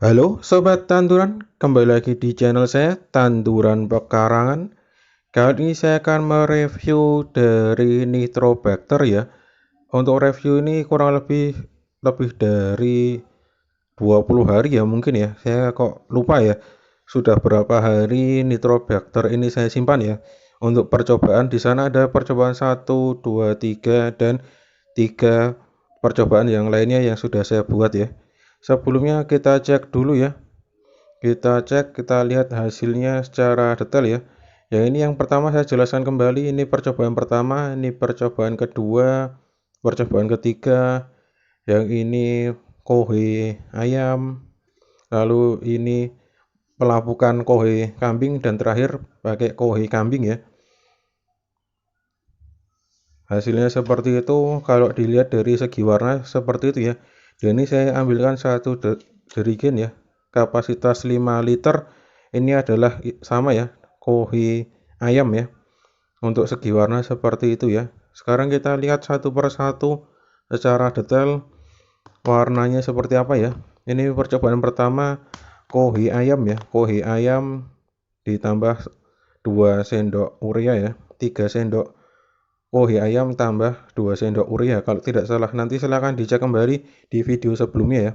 Halo Sobat Tanduran, kembali lagi di channel saya Tanduran Pekarangan. Kali ini saya akan mereview dari Nitrobacter ya. Untuk review ini kurang lebih dari 20 hari ya mungkin ya. Saya kok lupa ya. Sudah berapa hari Nitrobacter ini saya simpan ya. Untuk percobaan di sana ada percobaan 1, 2, 3 dan 3 percobaan yang lainnya yang sudah saya buat ya. Sebelumnya kita cek dulu ya. Kita lihat hasilnya secara detail ya. Yang pertama saya jelaskan kembali, ini percobaan pertama, ini percobaan kedua, percobaan ketiga, yang ini kohe ayam, lalu ini pelapukan kohe kambing, dan terakhir pakai kohe kambing ya. Hasilnya seperti itu, kalau dilihat dari segi warna seperti itu ya. Dan ini saya ambilkan satu jerigen ya, kapasitas 5 liter. Ini adalah sama ya, kohi ayam ya. Untuk segi warna seperti itu ya. Sekarang kita lihat satu persatu secara detail warnanya seperti apa ya. Ini percobaan pertama kohi ayam ya. Kohi ayam ditambah 2 sendok urea ya, 3 sendok kohi ayam tambah 2 sendok urea kalau tidak salah. Nanti silahkan dicek kembali di video sebelumnya ya.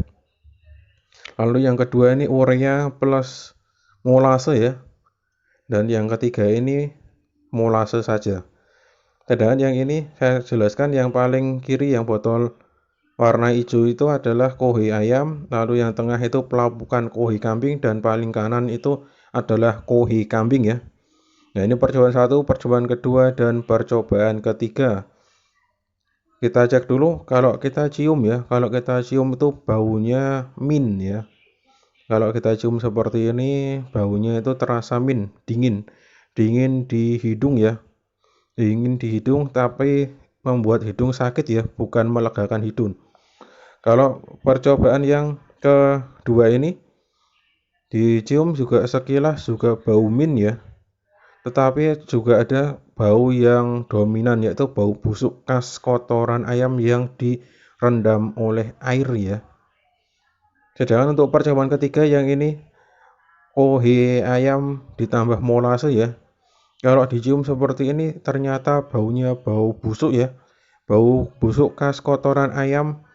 Lalu yang kedua ini urea plus molase ya. Dan yang ketiga ini molase saja. Sedangkan yang ini saya jelaskan, yang paling kiri yang botol warna hijau itu adalah kohi ayam, lalu yang tengah itu pelapukan kohi kambing, dan paling kanan itu adalah kohi kambing ya. Nah, ini percobaan 1, percobaan kedua, dan percobaan ketiga. Kita cek dulu, kalau kita cium ya, kalau kita cium itu baunya mint ya. Kalau kita cium seperti ini, baunya itu terasa mint, dingin di hidung ya. Dingin di hidung tapi membuat hidung sakit ya, bukan melegakan hidung. Kalau percobaan yang kedua ini dicium juga sekilas juga bau mint ya. Tetapi juga ada bau yang dominan, yaitu bau busuk khas kotoran ayam yang direndam oleh air ya. Sedangkan untuk percobaan ketiga yang ini kohe ayam ditambah molase ya. Kalau dicium seperti ini ternyata baunya bau busuk ya. Bau busuk khas kotoran ayam.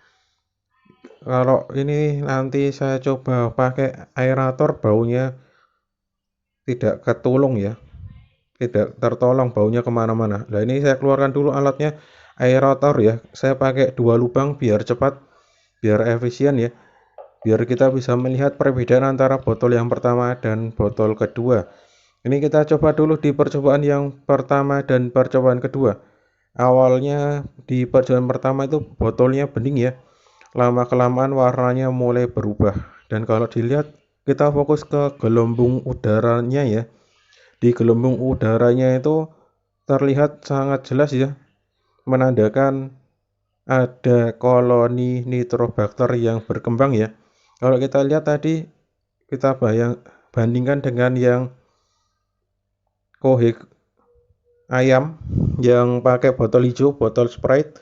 Kalau ini nanti saya coba pakai aerator, baunya tidak ketulung ya, tidak tertolong, baunya kemana-mana. Nah, ini saya keluarkan dulu alatnya, aerator ya. Saya pakai 2 lubang biar cepat, biar efisien ya, biar kita bisa melihat perbedaan antara botol yang pertama dan botol kedua. Ini kita coba dulu di percobaan yang pertama dan percobaan kedua. Awalnya di percobaan pertama itu botolnya bening ya, lama-kelamaan warnanya mulai berubah. Dan kalau dilihat, kita fokus ke gelembung udaranya ya. Di gelembung udaranya itu terlihat sangat jelas ya, menandakan ada koloni Nitrobacter yang berkembang ya. Kalau kita lihat tadi, kita bandingkan dengan yang kohe ayam yang pakai botol hijau, botol Sprite,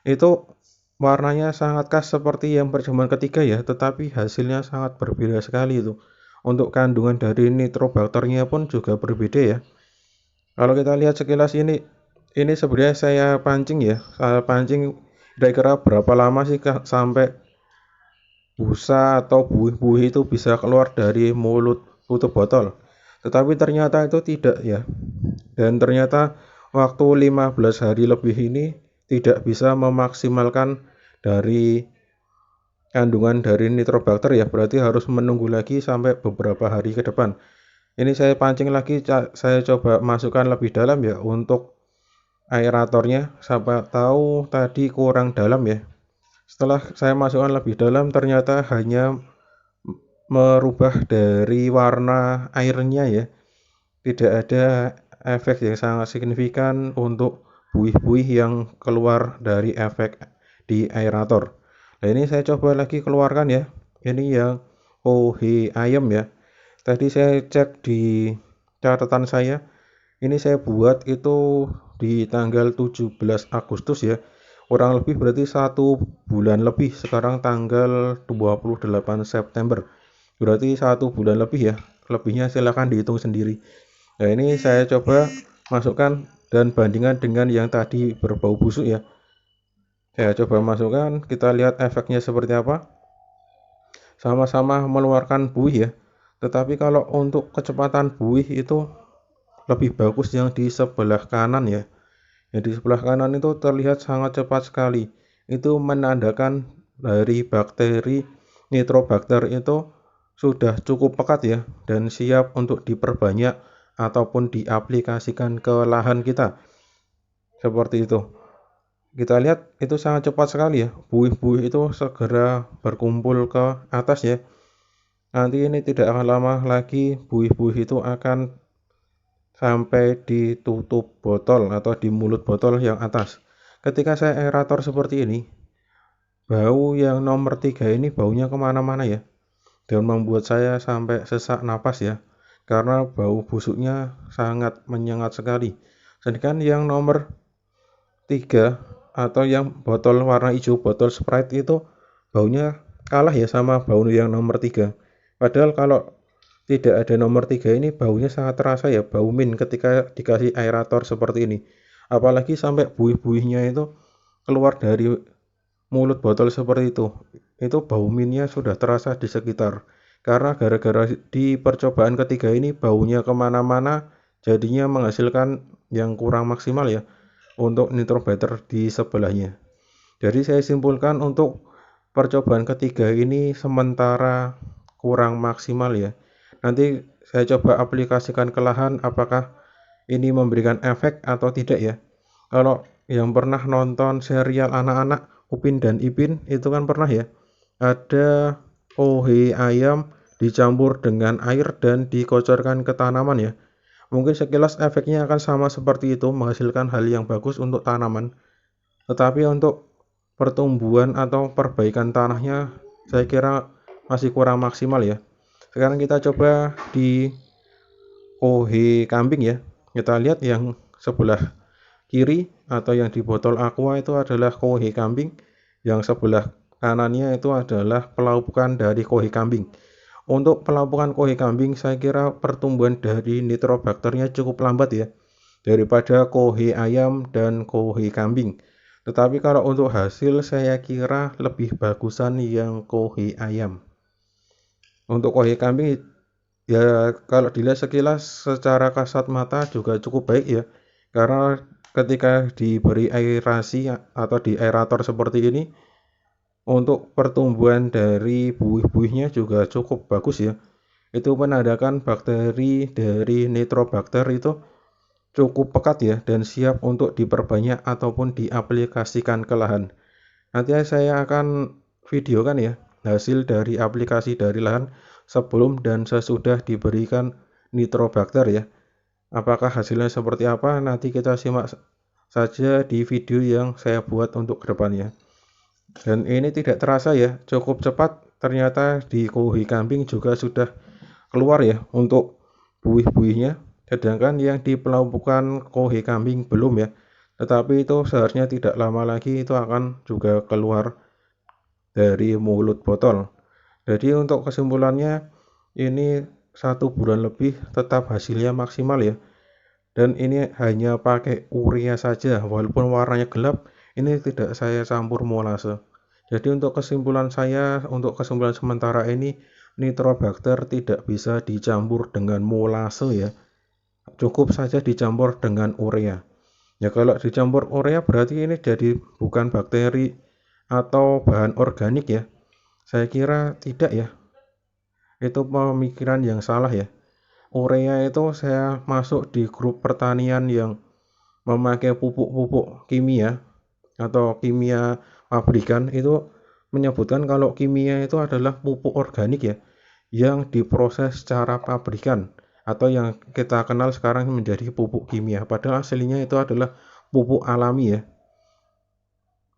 itu warnanya sangat khas seperti yang percobaan ketiga ya, tetapi hasilnya sangat berbeda sekali itu. Untuk kandungan dari Nitrobacternya pun juga berbeda ya. Kalau kita lihat sekilas ini sebenarnya saya pancing ya. Saya pancing kira-kira berapa lama sih sampai busa atau buih-buih itu bisa keluar dari mulut tutup botol. Tetapi ternyata itu tidak ya. Dan ternyata waktu 15 hari lebih ini tidak bisa memaksimalkan dari kandungan dari Nitrobacter ya. Berarti harus menunggu lagi sampai beberapa hari ke depan. Ini saya pancing lagi, saya coba masukkan lebih dalam ya untuk aeratornya. Siapa tahu tadi kurang dalam ya. Setelah saya masukkan lebih dalam, ternyata hanya merubah dari warna airnya ya. Tidak ada efek yang sangat signifikan untuk buih-buih yang keluar dari efek di aerator. Nah, ini saya coba lagi keluarkan ya. Ini yang kohe ayam ya. Tadi saya cek di catatan saya, ini saya buat itu di tanggal 17 Agustus ya. Kurang lebih berarti 1 bulan lebih, sekarang tanggal 28 September. berarti 1 bulan lebih ya, lebihnya silahkan dihitung sendiri. Nah ini saya coba masukkan dan bandingkan dengan yang tadi berbau busuk ya. Saya coba masukkan, kita lihat efeknya seperti apa. Sama-sama mengeluarkan buih ya, tetapi kalau untuk kecepatan buih itu lebih bagus yang di sebelah kanan ya. Yang di sebelah kanan itu terlihat sangat cepat sekali. Itu menandakan dari bakteri Nitrobacter itu sudah cukup pekat ya dan siap untuk diperbanyak ataupun diaplikasikan ke lahan kita. Seperti itu. Kita lihat itu sangat cepat sekali ya. Buih-buih itu segera berkumpul ke atas ya. Nanti ini tidak akan lama lagi buih-buih itu akan sampai di tutup botol atau di mulut botol yang atas. Ketika saya aerator seperti ini, bau yang nomor 3 ini baunya kemana-mana ya, dan membuat saya sampai sesak napas ya, karena bau busuknya sangat menyengat sekali. Sedangkan yang nomor 3 atau yang botol warna hijau, botol Sprite itu baunya kalah ya sama bau yang nomor 3. Padahal kalau tidak ada nomor 3 ini baunya sangat terasa ya, bau min ketika dikasih aerator seperti ini. Apalagi sampai buih-buihnya itu keluar dari mulut botol seperti itu. Itu bau minnya sudah terasa di sekitar. Karena gara-gara di percobaan ketiga ini baunya kemana-mana, jadinya menghasilkan yang kurang maksimal ya untuk Nitrobacter di sebelahnya. Jadi saya simpulkan untuk percobaan ketiga ini sementara kurang maksimal ya. Nanti saya coba aplikasikan ke lahan apakah ini memberikan efek atau tidak ya. Kalau yang pernah nonton serial anak-anak Upin dan Ipin itu kan pernah ya. Ada kohe ayam dicampur dengan air dan dikocorkan ke tanaman ya. Mungkin sekilas efeknya akan sama seperti itu, menghasilkan hal yang bagus untuk tanaman. Tetapi untuk pertumbuhan atau perbaikan tanahnya saya kira masih kurang maksimal ya. Sekarang kita coba di kohe kambing ya. Kita lihat yang sebelah kiri atau yang di botol aqua itu adalah kohe kambing, yang sebelah kanannya itu adalah pelapukan dari kohe kambing. Untuk pelapukan kohe kambing saya kira pertumbuhan dari nitrobakternya cukup lambat ya daripada kohe ayam dan kohe kambing. Tetapi kalau untuk hasil saya kira lebih bagusan yang kohe ayam. Untuk kohe kambing ya kalau dilihat sekilas secara kasat mata juga cukup baik ya. Karena ketika diberi aerasi atau di aerator seperti ini untuk pertumbuhan dari buih-buihnya juga cukup bagus ya. Itu menandakan bakteri dari Nitrobacter itu cukup pekat ya dan siap untuk diperbanyak ataupun diaplikasikan ke lahan. Nanti saya akan videokan ya hasil dari aplikasi dari lahan sebelum dan sesudah diberikan Nitrobacter ya. Apakah hasilnya seperti apa? Nanti kita simak saja di video yang saya buat untuk kedepannya. Dan ini tidak terasa ya, cukup cepat. Ternyata di kohe kambing juga sudah keluar ya untuk buih-buihnya. Sedangkan yang di pelapukan kohe kambing belum ya. Tetapi itu seharusnya tidak lama lagi itu akan juga keluar dari mulut botol. Jadi untuk kesimpulannya ini 1 bulan lebih tetap hasilnya maksimal ya. Dan ini hanya pakai urea saja, walaupun warnanya gelap, ini tidak saya campur molase. Jadi untuk kesimpulan saya, untuk kesimpulan sementara ini, Nitrobacter tidak bisa dicampur dengan molase ya. Cukup saja dicampur dengan urea. Ya kalau dicampur urea berarti ini jadi bukan bakteri atau bahan organik ya. Saya kira tidak ya. Itu pemikiran yang salah ya. Urea itu saya masuk di grup pertanian yang memakai pupuk-pupuk kimia atau kimia pabrikan itu menyebutkan kalau kimia itu adalah pupuk organik ya yang diproses secara pabrikan atau yang kita kenal sekarang menjadi pupuk kimia, padahal aslinya itu adalah pupuk alami ya.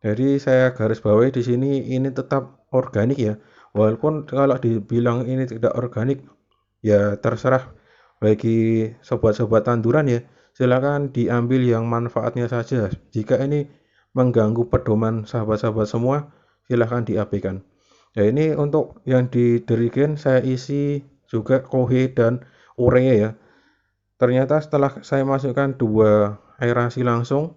Jadi saya garis bawahi di sini ini tetap organik ya. Walaupun kalau dibilang ini tidak organik ya terserah bagi sobat-sobat tanduran ya. Silakan diambil yang manfaatnya saja. Jika ini mengganggu pedoman sahabat-sahabat semua, silakan diabaikan. Ya ini untuk yang di dirigen saya isi juga kohe dan urea ya. Ternyata setelah saya masukkan 2 aerasi langsung,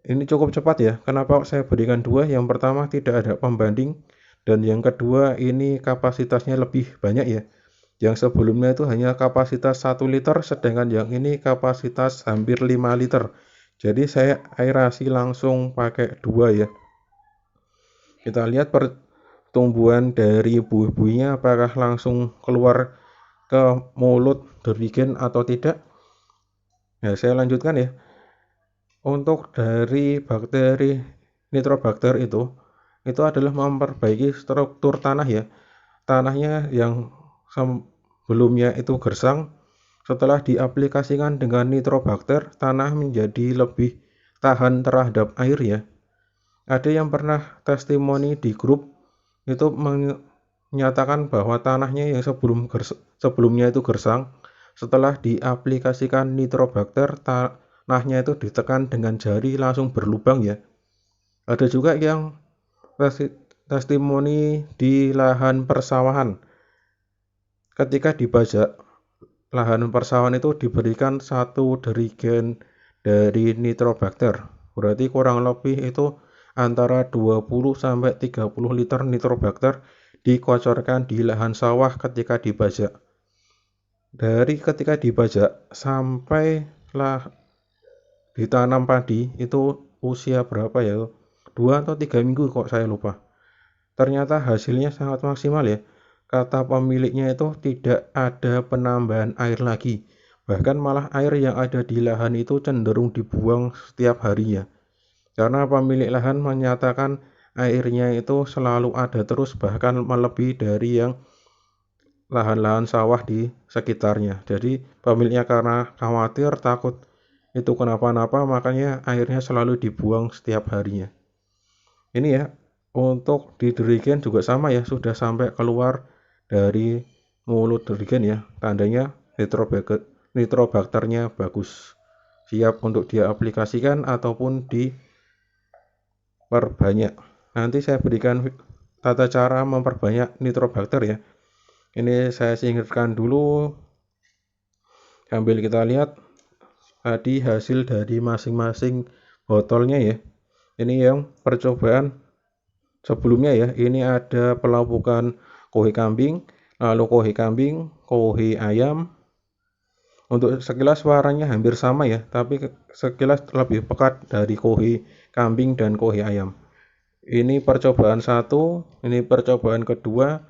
ini cukup cepat ya. Kenapa saya berikan 2? Yang pertama tidak ada pembanding, dan yang kedua ini kapasitasnya lebih banyak ya. Yang sebelumnya itu hanya kapasitas 1 liter, sedangkan yang ini kapasitas hampir 5 liter. Jadi saya aerasi langsung pakai 2 ya. Kita lihat pertumbuhan dari buih-buihnya apakah langsung keluar ke mulut dirigen atau tidak. Nah, saya lanjutkan ya. Untuk dari bakteri Nitrobacter itu adalah memperbaiki struktur tanah ya. Tanahnya yang sebelumnya itu gersang, setelah diaplikasikan dengan Nitrobacter, tanah menjadi lebih tahan terhadap air ya. Ada yang pernah testimoni di grup itu menyatakan bahwa tanahnya yang sebelumnya itu gersang, setelah diaplikasikan Nitrobacter, tanahnya itu ditekan dengan jari langsung berlubang ya. Ada juga yang testimoni di lahan persawahan. Ketika dibajak, lahan persawahan itu diberikan 1 derigen dari Nitrobacter. Berarti kurang lebih itu antara 20 sampai 30 liter Nitrobacter dikocorkan di lahan sawah ketika dibajak. Dari ketika dibajak sampai ditanam padi itu usia berapa ya? 2 atau 3 minggu kok, saya lupa. Ternyata hasilnya sangat maksimal ya. Kata pemiliknya itu tidak ada penambahan air lagi. Bahkan malah air yang ada di lahan itu cenderung dibuang setiap harinya. Karena pemilik lahan menyatakan airnya itu selalu ada terus, bahkan melebihi dari yang lahan-lahan sawah di sekitarnya. Jadi pemiliknya karena khawatir takut itu kenapa-napa, makanya airnya selalu dibuang setiap harinya. Ini ya, untuk di dirigen juga sama ya, sudah sampai keluar dari mulut dirigen ya, tandanya nitrobakternya bagus, siap untuk diaplikasikan ataupun diperbanyak. Nanti saya berikan tata cara memperbanyak nitrobakter ya. Ini saya singkirkan dulu sambil kita lihat tadi hasil dari masing-masing botolnya ya. Ini yang percobaan sebelumnya ya. Ini ada pelapukan kohe kambing, lalu kohe kambing, kohe ayam. Untuk sekilas warnanya hampir sama ya, tapi sekilas lebih pekat dari kohe kambing dan kohe ayam. Ini percobaan 1, ini percobaan kedua,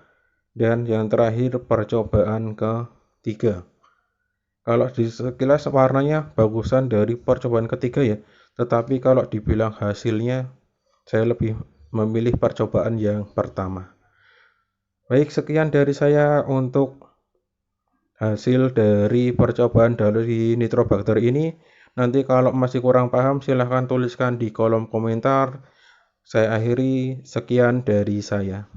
dan yang terakhir percobaan ketiga. Kalau di sekilas warnanya bagusan dari percobaan ketiga ya, tetapi kalau dibilang hasilnya saya lebih memilih percobaan yang pertama. Baik, sekian dari saya untuk hasil dari percobaan dari Nitrobacter ini. Nanti kalau masih kurang paham silahkan tuliskan di kolom komentar. Saya akhiri, sekian dari saya.